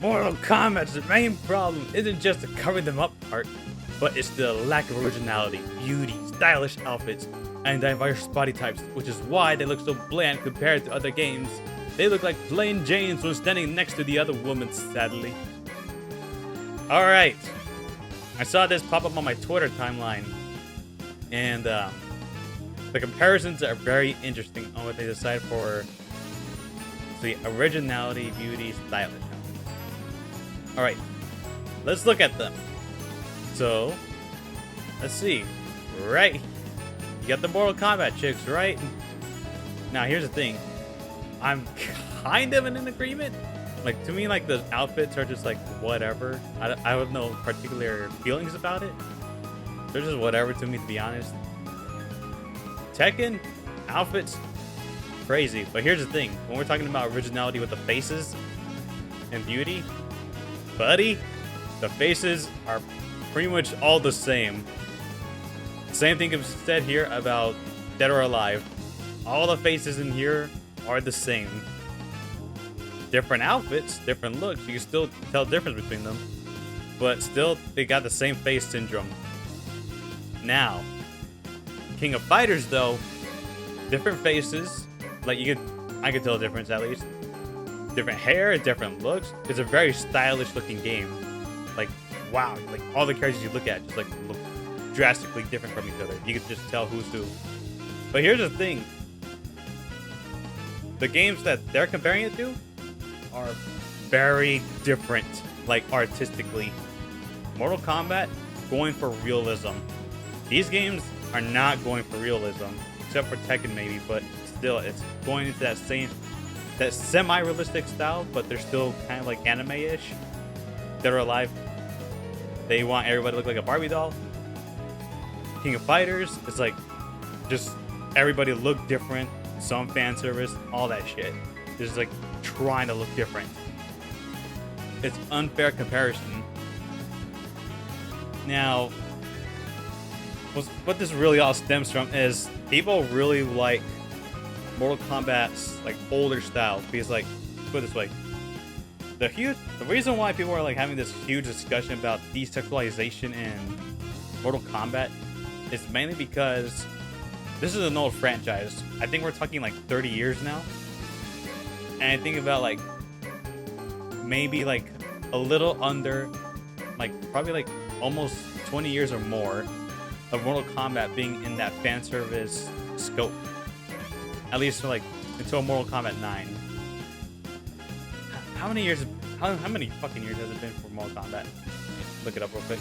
Mortal Kombat's main problem isn't just the cover them up part, but it's the lack of originality, beauty, stylish outfits, and diverse body types, which is why they look so bland compared to other games. They look like plain Janes when standing next to the other woman, sadly. Alright, I saw this pop up on my Twitter timeline, and the comparisons are very interesting on what they decide for the originality, beauty, stylish. Alright, let's look at them. So, let's see. Right, you got the Mortal Kombat chicks, right? Now, here's the thing. I'm kind of in an agreement. Like, to me, like, the outfits are just, like, whatever. I have no particular feelings about it. They're just whatever to me, to be honest. Tekken, outfits, crazy. But here's the thing. When we're talking about originality with the faces and beauty, buddy, the faces are pretty much all the same. Same thing is said here about Dead or Alive. All the faces in here are the same. Different outfits, different looks. You can still tell the difference between them, but still they got the same face syndrome. Now, King of Fighters though, different faces. Like I could tell the difference at least. Different hair, different looks. It's a very stylish looking game. Like, wow, like all the characters you look at just like look drastically different from each other. You can just tell who's who. But here's the thing. The games that they're comparing it to are very different, like artistically. Mortal Kombat going for realism. These games are not going for realism, except for Tekken maybe, but still it's going into that semi-realistic style, but they're still kind of like anime-ish. Dead or Alive, they want everybody to look like a Barbie doll. King of Fighters is like just everybody look different, some fan service, all that shit. Just like trying to look different. It's unfair comparison. Now, what this really all stems from is people really like Mortal Kombat's like older style because, like, put it this way, the reason why people are like having this huge discussion about desexualization in Mortal Kombat is mainly because this is an old franchise. I think we're talking like 30 years now. And I think about like maybe like a little under, like probably like almost 20 years or more of Mortal Kombat being in that fan service scope. At least for like until Mortal Kombat 9. How many years? How many fucking years has it been for Mortal Kombat? Look it up real quick.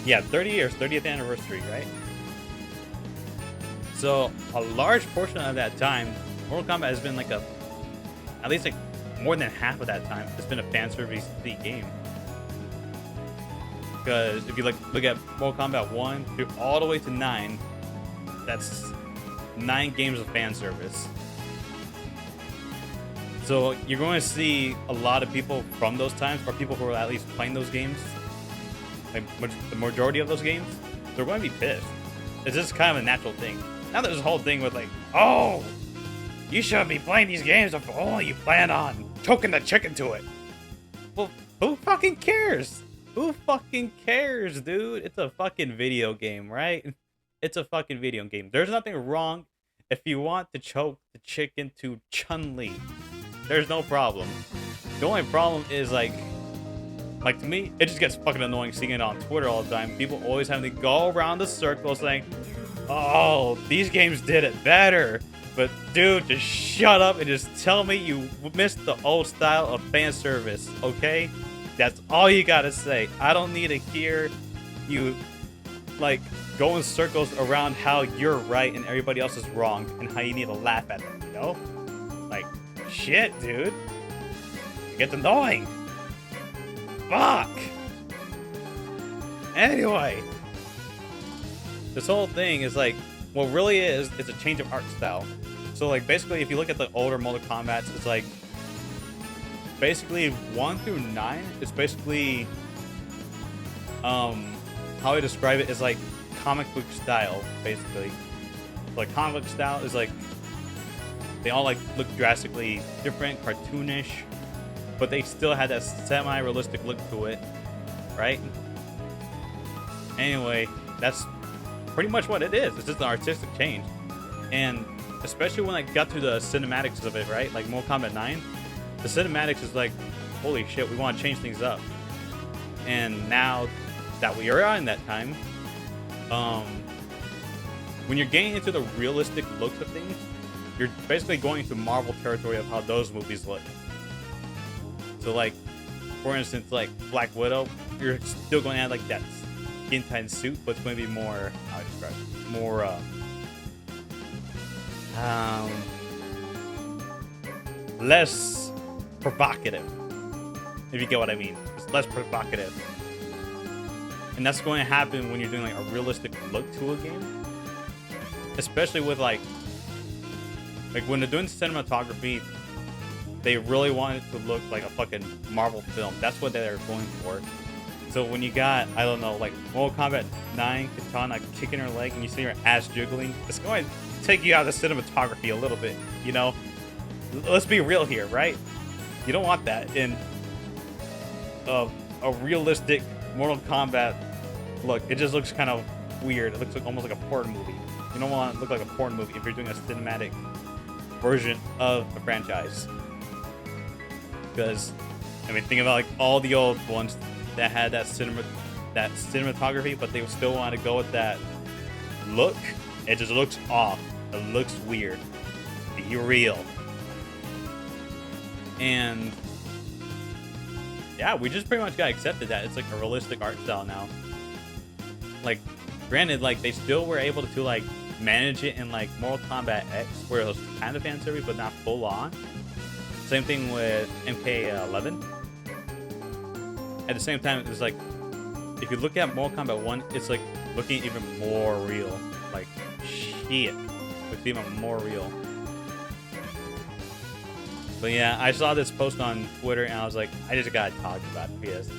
Yeah, 30 years, 30th anniversary, right? So a large portion of that time, Mortal Kombat has been like at least like more than half of that time, it's been a fan service game. Because if you look at Mortal Kombat 1 through all the way to 9, that's 9 games of fan service. So you're going to see a lot of people from those times, or people who are at least playing those games, like the majority of those games, they're going to be pissed. It's just kind of a natural thing. Now there's this whole thing with like, oh, you shouldn't be playing these games if only you plan on choking the chicken to it. Well, who fucking cares? Who fucking cares, dude? It's a fucking video game, right? It's a fucking video game. There's nothing wrong if you want to choke the chicken to Chun-Li. There's no problem. The only problem is like to me, it just gets fucking annoying seeing it on Twitter all the time. People always having to go around the circle saying, oh, these games did it better. But dude, just shut up and just tell me you missed the old style of fan service, okay? That's all you gotta say. I don't need to hear you like go in circles around how you're right and everybody else is wrong and how you need to laugh at them, you know? Like, shit, dude. It gets annoying. Fuck. Anyway, this whole thing is like, what really is, it's a change of art style. So like basically if you look at the older Mortal Kombats, it's like basically 1 through 9 is basically how I describe it is like comic book style, basically. Like comic book style is like they all like look drastically different, cartoonish, but they still had that semi-realistic look to it, right? Anyway, that's pretty much what it is. It's just an artistic change, and especially when I got to the cinematics of it, right? Like Mortal Kombat 9, the cinematics is like, holy shit, we want to change things up. And now that we are in that time, when you're getting into the realistic looks of things, you're basically going into Marvel territory of how those movies look. So like, for instance, like Black Widow, you're still going to have like that skin tight suit, but it's going to be more, how do I describe it? More, less provocative, if you get what I mean. It's less provocative. And that's going to happen when you're doing like a realistic look to a game. Especially with like when they're doing cinematography, they really want it to look like a fucking Marvel film. That's what they're going for. So when you got, I don't know, like Mortal Kombat 9, Katana kicking her leg and you see her ass jiggling, it's going to take you out of the cinematography a little bit, you know? Let's be real here, right? You don't want that in a realistic Mortal Kombat look. It just looks kind of weird. It looks like almost like a porn movie. You don't want it to look like a porn movie if you're doing a cinematic version of a franchise. Because, I mean, think about like all the old ones that had that cinematography, but they still want to go with that look. It just looks off. It looks weird. Be real. And yeah, we just pretty much got accepted that it's like a realistic art style now. Like, granted, like they still were able to like manage it in like Mortal Kombat X, where it was kind of fan service but not full on. Same thing with MK11. At the same time, it's like if you look at Mortal Kombat 1, it's like looking even more real. Like shit, it's even more real. But yeah, I saw this post on Twitter and I was like, I just gotta talk about it because,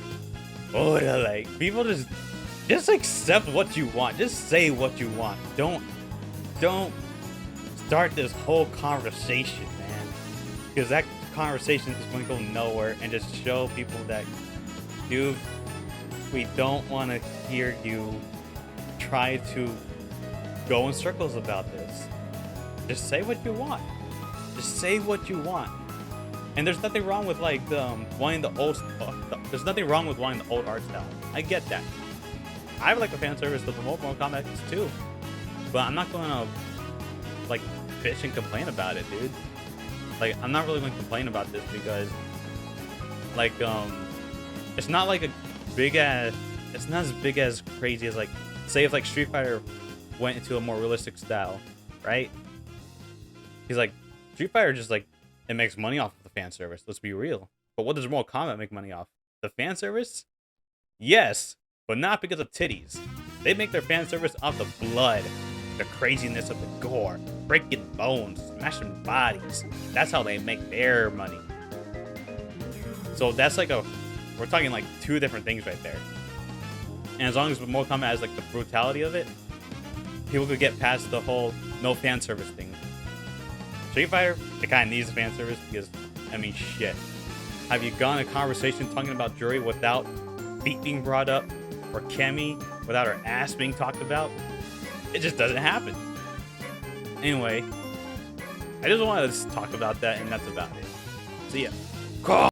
oh, like people just accept what you want. Just say what you want. Don't start this whole conversation, man, because that conversation is going to go nowhere and just show people that, dude, we don't want to hear you try to go in circles about this. Just say what you want. Just say what you want. And there's nothing wrong with like wanting the old stuff. There's nothing wrong with wanting the old art style. I get that. I like the fan service of the Mortal Kombat too, but I'm not gonna like bitch and complain about it, dude. Like I'm not really gonna complain about this because like it's not like a big ass. It's not as big as crazy as like say if like Street Fighter went into a more realistic style, right? He's like Street Fighter just like it makes money off of the fan service. Let's be real. But what does Mortal Kombat make money off? The fan service? Yes, but not because of titties. They make their fan service off the blood, the craziness of the gore, breaking bones, smashing bodies. That's how they make their money. So that's like we're talking like two different things right there. And as long as Mortal Kombat has like the brutality of it, people could get past the whole no fan service thing. Street Fighter, it kind of needs a fan service because, I mean, shit. Have you gone a conversation talking about Juri without feet being brought up or Kemi without her ass being talked about? It just doesn't happen. Anyway, I just wanted to talk about that, and that's about it. See ya.